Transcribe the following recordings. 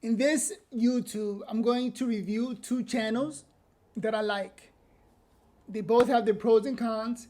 In this YouTube, I'm going to review two channels that I like. They both have their pros and cons,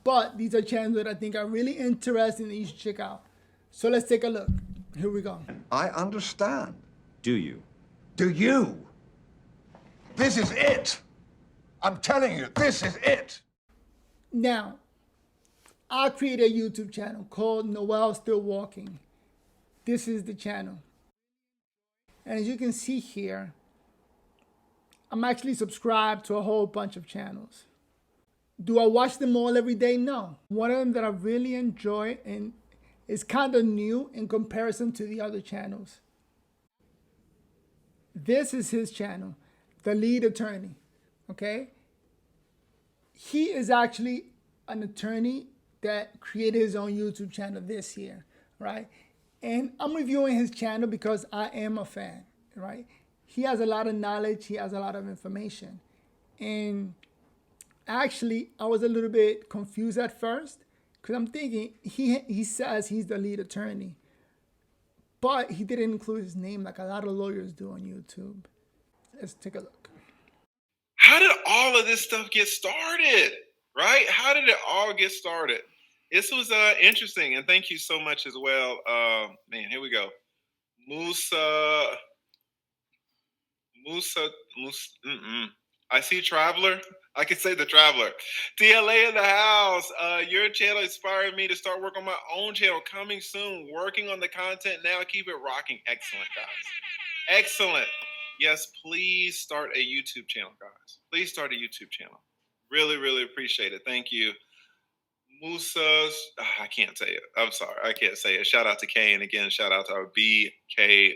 but these are channels that I think are really interesting that you should check out. So let's take a look. Here we go. I understand. Do you? Do you? This is it. I'm telling you, this is it. Now, I created a YouTube channel called Noel Still Walking. This is the channel. And as you can see here, I'm actually subscribed to a whole bunch of channels. Do I watch them all every day? No. One of them that I really enjoy and is kind of new in comparison to the other channels. This is his channel, The Lead Attorney. Okay? He is actually an attorney that created his own YouTube channel this year, right? And I'm reviewing his channel because I am a fan, right? He has a lot of knowledge, he has a lot of information. And actually, I was a little bit confused at first because I'm thinking he says he's the lead attorney, but he didn't include his name like a lot of lawyers do on YouTube. Let's take a look. How did all of this stuff get started? Right? How did it all get started? This was interesting, and thank you so much as well. Man, here we go. Musa. I see Traveler. I can say the Traveler. TLA in the house. Your channel inspired me to start working on my own channel. Coming soon. Working on the content now. Keep it rocking. Excellent, guys. Excellent. Yes, please start a YouTube channel, guys. Please start a YouTube channel. Really, really appreciate it. Thank you. Musa's, I can't say it. I'm sorry. I can't say it. Shout out to Kay. And again, shout out to our BK,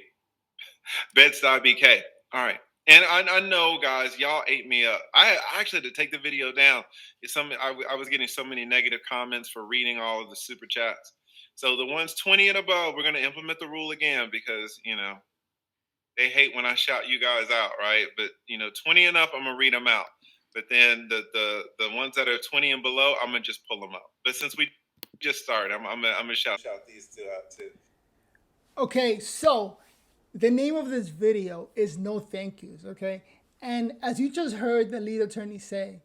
Bed-Stuy BK. All right. And I know, guys, y'all ate me up. I actually had to take the video down. I was getting so many negative comments for reading all of the super chats. So the ones 20 and above, we're going to implement the rule again because, they hate when I shout you guys out, right? But, 20 and up, I'm going to read them out. But then the ones that are 20 and below, I'm going to just pull them up. But since we just started, I'm going to shout these two out too. Okay, so the name of this video is No Thank Yous, okay? And as you just heard the lead attorney say,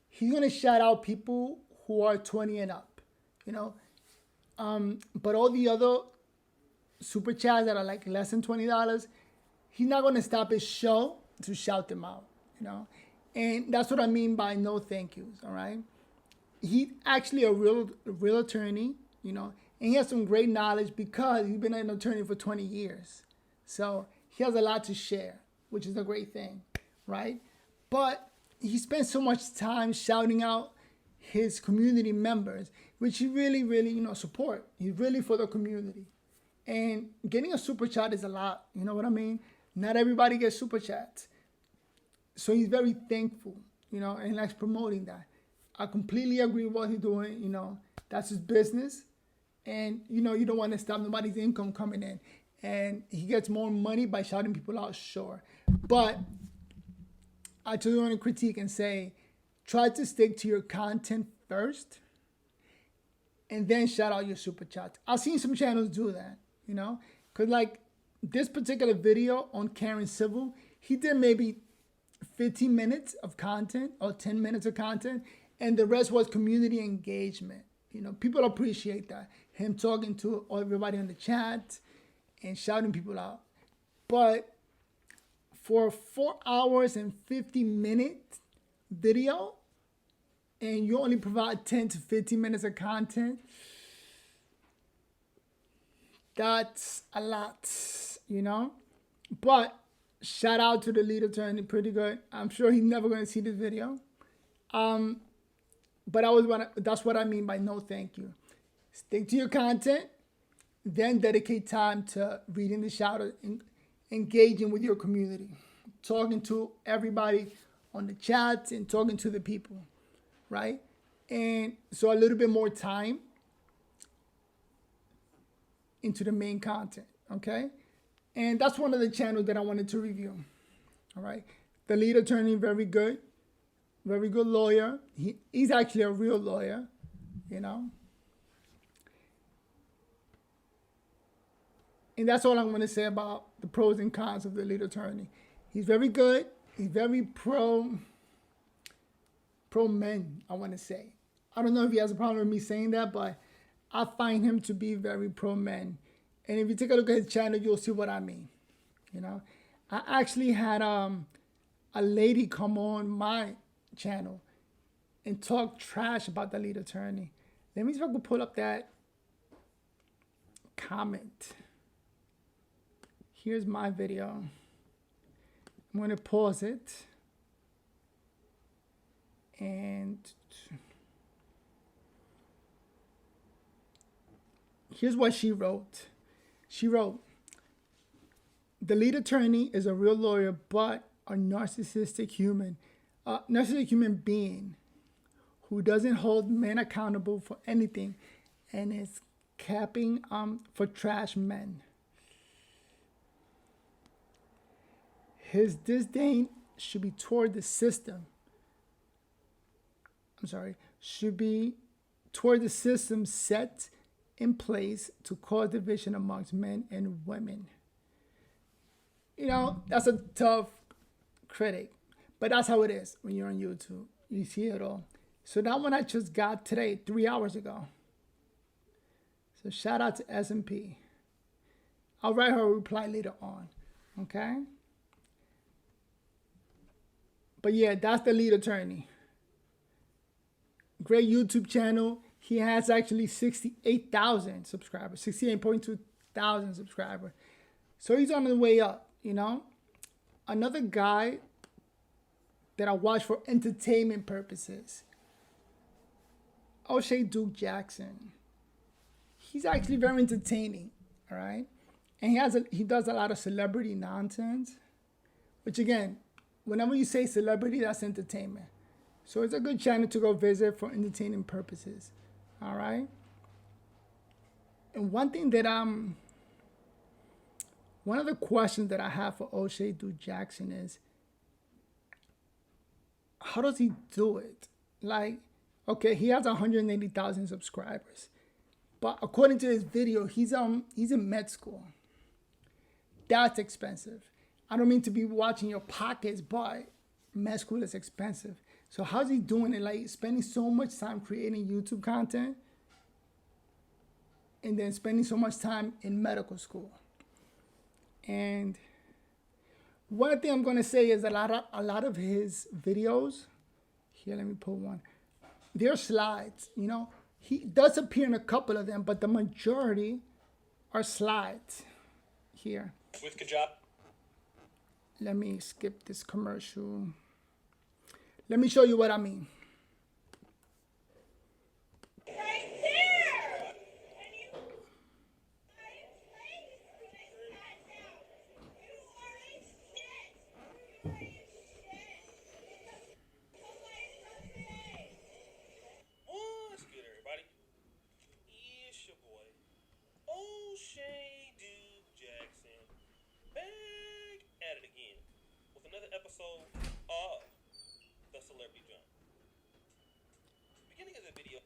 he's going to shout out people who are 20 and up, But all the other super chats that are like less than $20, he's not going to stop his show to shout them out, And that's what I mean by no thank yous, all right? He's actually a real attorney, and he has some great knowledge because he's been an attorney for 20 years. So he has a lot to share, which is a great thing, right? But he spends so much time shouting out his community members, which he really, really, support. He's really for the community. And getting a super chat is a lot, you know what I mean? Not everybody gets super chats. So he's very thankful, and likes promoting that. I completely agree with what he's doing, that's his business. And, you don't want to stop nobody's income coming in. And he gets more money by shouting people out, sure. But I just want to critique and say, try to stick to your content first and then shout out your super chats. I've seen some channels do that, Because like this particular video on Karen Civil, he did maybe 15 minutes of content or 10 minutes of content, and the rest was community engagement. People appreciate that. Him talking to everybody in the chat and shouting people out. But for a 4 hours and 50-minute video, and you only provide 10 to 15 minutes of content, that's a lot, But shout out to the lead attorney, pretty good. I'm sure he's never going to see this video. But that's what I mean by no thank you. Stick to your content, then dedicate time to reading the shout out, engaging with your community, talking to everybody on the chats and talking to the people, right? And so a little bit more time into the main content, okay? And that's one of the channels that I wanted to review, all right? The lead attorney, very good lawyer. He's actually a real lawyer, And that's all I'm going to say about the pros and cons of the lead attorney. He's very good. He's very pro men, I want to say. I don't know if he has a problem with me saying that, but I find him to be very pro men. And if you take a look at his channel, you'll see what I mean. You know, I actually had a lady come on my channel and talk trash about the lead attorney. Let me see if I can pull up that comment. Here's my video. I'm going to pause it. And here's what she wrote. She wrote, the lead attorney is a real lawyer, but a narcissistic human being who doesn't hold men accountable for anything and is capping for trash men. His disdain should be toward the system. Should be toward the system set in place to cause division amongst men and women. You know, that's a tough critic, but that's how it is when you're on YouTube. You see it all. So that one I just got today, 3 hours ago. So shout out to SMP. I'll write her a reply later on, okay? But yeah, that's the lead attorney. Great YouTube channel. He has actually 68,000 subscribers, 68.2 thousand subscribers. So he's on the way up, you know. Another guy that I watch for entertainment purposes, Oshay Duke Jackson. He's actually very entertaining, all right? And he does a lot of celebrity nonsense, which again, whenever you say celebrity, that's entertainment. So it's a good channel to go visit for entertaining purposes. All right. And one of the questions that I have for Oshay Duke Jackson is, how does he do it? Like, okay, he has 180,000 subscribers, but according to his video, he's in med school. That's expensive. I don't mean to be watching your pockets, but med school is expensive. So how's he doing it? Like spending so much time creating YouTube content and then spending so much time in medical school. And one thing I'm going to say is a lot of his videos, here, let me pull one. They're slides, you know. He does appear in a couple of them, but the majority are slides here. With good job. Let me skip this commercial. Let me show you what I mean. Right there! And you, I explained this to you that now. You are a shit. You are a shit. What's good, everybody? It's your boy, Oshay Duke Jackson, back at it again with another episode of The Celebrity Jump. Beginning of the video.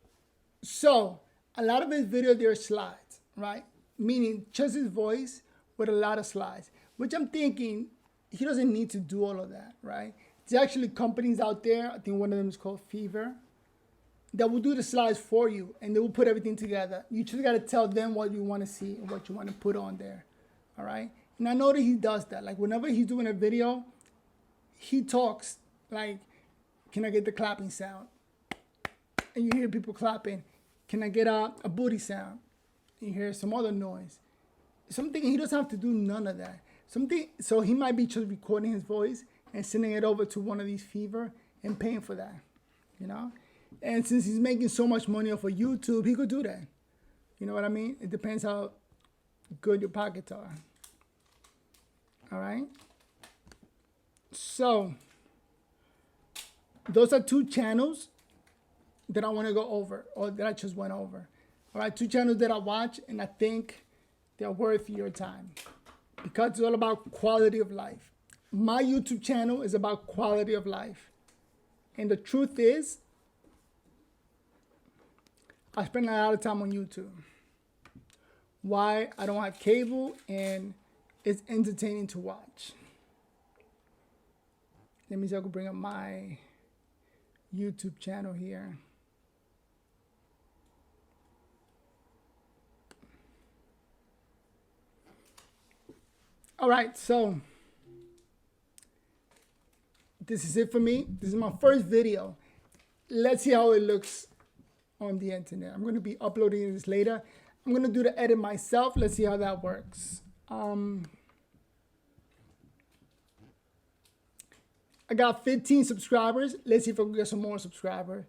So, a lot of his videos, they're slides, right? Meaning just his voice with a lot of slides, which I'm thinking he doesn't need to do all of that, right? There's actually companies out there, I think one of them is called Fever, that will do the slides for you and they will put everything together. You just got to tell them what you want to see and what you want to put on there, all right? And I know that he does that. Like whenever he's doing a video, he talks like, can I get the clapping sound? And you hear people clapping. Can I get a booty sound? You hear some other noise. Something he doesn't have to do none of that. So he might be just recording his voice and sending it over to one of these Fever and paying for that, you know? And since he's making so much money off of YouTube, he could do that. You know what I mean? It depends how good your pockets are. All right? So, those are two channels that I want to go over, or that I just went over. All right, two channels that I watch, and I think they're worth your time because it's all about quality of life. My YouTube channel is about quality of life. And the truth is, I spend a lot of time on YouTube. why I don't have cable and it's entertaining to watch. Let me see if I can bring up my YouTube channel here. All right, so this is it for me. This is my first video. Let's see how it looks on the internet. I'm going to be uploading this later. I'm going to do the edit myself. Let's see how that works. I got 15 subscribers. Let's see if I can get some more subscribers.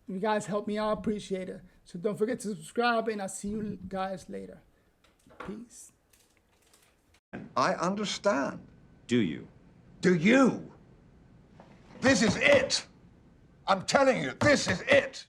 If you guys help me out, I appreciate it. So don't forget to subscribe, and I'll see you guys later. Peace. I understand. Do you? Do you? This is it. I'm telling you, this is it.